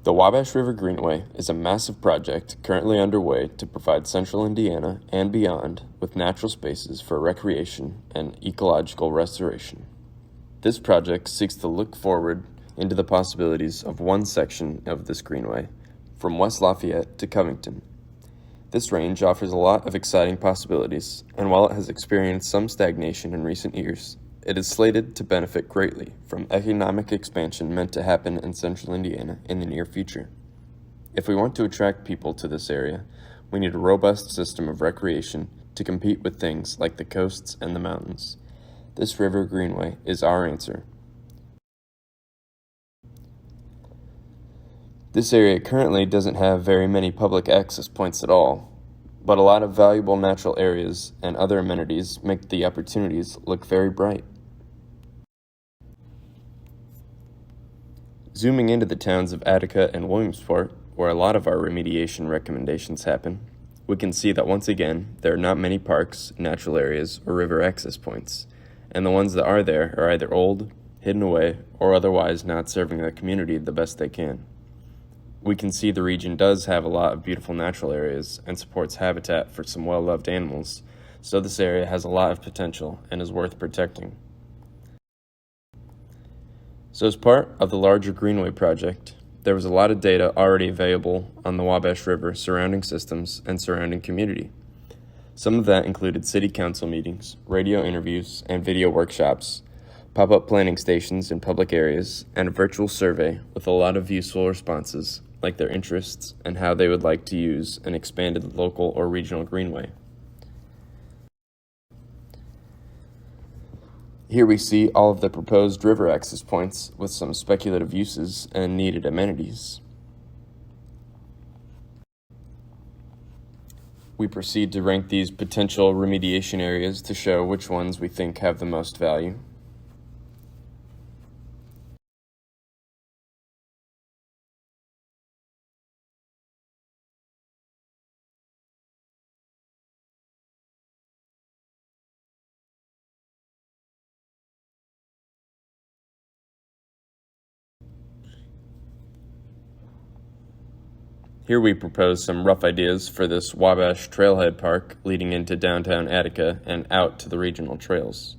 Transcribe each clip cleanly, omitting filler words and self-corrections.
The Wabash River Greenway is a massive project currently underway to provide central Indiana and beyond with natural spaces for recreation and ecological restoration. This project seeks to look forward into the possibilities of one section of this greenway, from West Lafayette to Covington. This range offers a lot of exciting possibilities, and while it has experienced some stagnation in recent years, it is slated to benefit greatly from economic expansion meant to happen in central Indiana in the near future. If we want to attract people to this area, we need a robust system of recreation to compete with things like the coasts and the mountains. This river greenway is our answer. This area currently doesn't have very many public access points at all, but a lot of valuable natural areas and other amenities make the opportunities look very bright. Zooming into the towns of Attica and Williamsport, where a lot of our remediation recommendations happen, we can see that once again, there are not many parks, natural areas, or river access points, and the ones that are there are either old, hidden away, or otherwise not serving the community the best they can. We can see the region does have a lot of beautiful natural areas and supports habitat for some well-loved animals, so this area has a lot of potential and is worth protecting. So as part of the larger Greenway project, there was a lot of data already available on the Wabash River surrounding systems and surrounding community. Some of that included city council meetings, radio interviews, and video workshops, pop-up planning stations in public areas, and a virtual survey with a lot of useful responses, like their interests and how they would like to use an expanded local or regional greenway. Here we see all of the proposed river access points with some speculative uses and needed amenities. We proceed to rank these potential remediation areas to show which ones we think have the most value. Here we propose some rough ideas for this Wabash Trailhead Park leading into downtown Attica and out to the regional trails.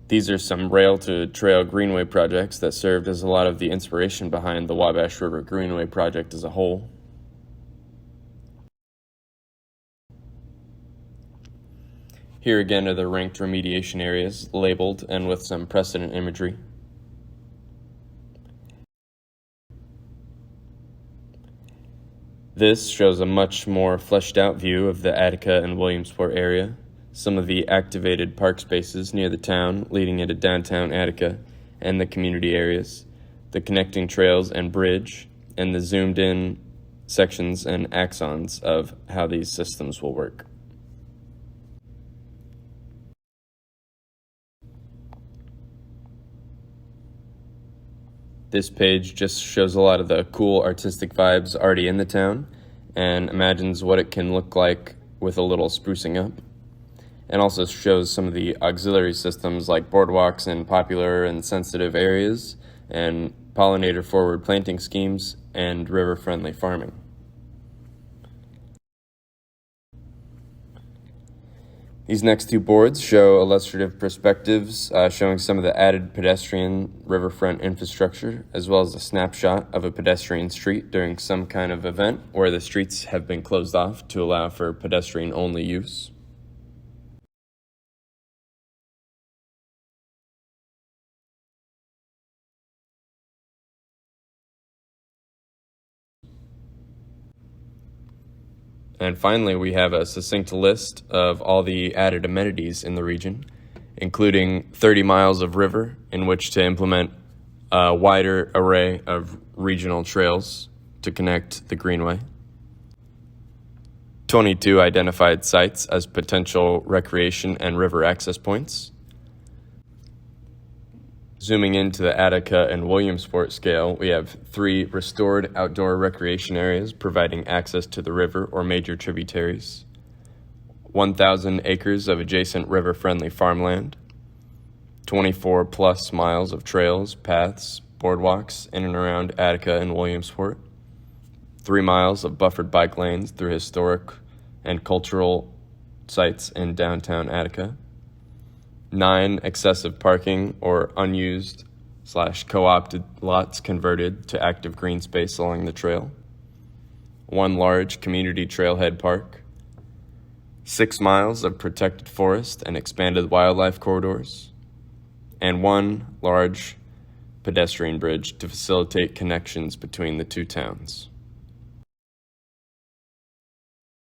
These are some rail-to-trail greenway projects that served as a lot of the inspiration behind the Wabash River Greenway project as a whole. Here again are the ranked remediation areas, labeled and with some precedent imagery. This shows a much more fleshed out view of the Attica and Williamsport area, some of the activated park spaces near the town leading into downtown Attica and the community areas, the connecting trails and bridge, and the zoomed in sections and axons of how these systems will work. This page just shows a lot of the cool artistic vibes already in the town and imagines what it can look like with a little sprucing up, and also shows some of the auxiliary systems like boardwalks in popular and sensitive areas and pollinator forward planting schemes and river friendly farming. These next two boards show illustrative perspectives showing some of the added pedestrian riverfront infrastructure, as well as a snapshot of a pedestrian street during some kind of event where the streets have been closed off to allow for pedestrian-only use. And finally, we have a succinct list of all the added amenities in the region, including 30 miles of river in which to implement a wider array of regional trails to connect the Greenway, 22 identified sites as potential recreation and river access points. Zooming into the Attica and Williamsport scale, we have 3 restored outdoor recreation areas providing access to the river or major tributaries, 1,000 acres of adjacent river-friendly farmland, 24 plus miles of trails, paths, boardwalks in and around Attica and Williamsport, 3 miles of buffered bike lanes through historic and cultural sites in downtown Attica, 9 excessive parking or unused/co-opted lots converted to active green space along the trail, 1 large community trailhead park, 6 miles of protected forest and expanded wildlife corridors, and 1 large pedestrian bridge to facilitate connections between the two towns.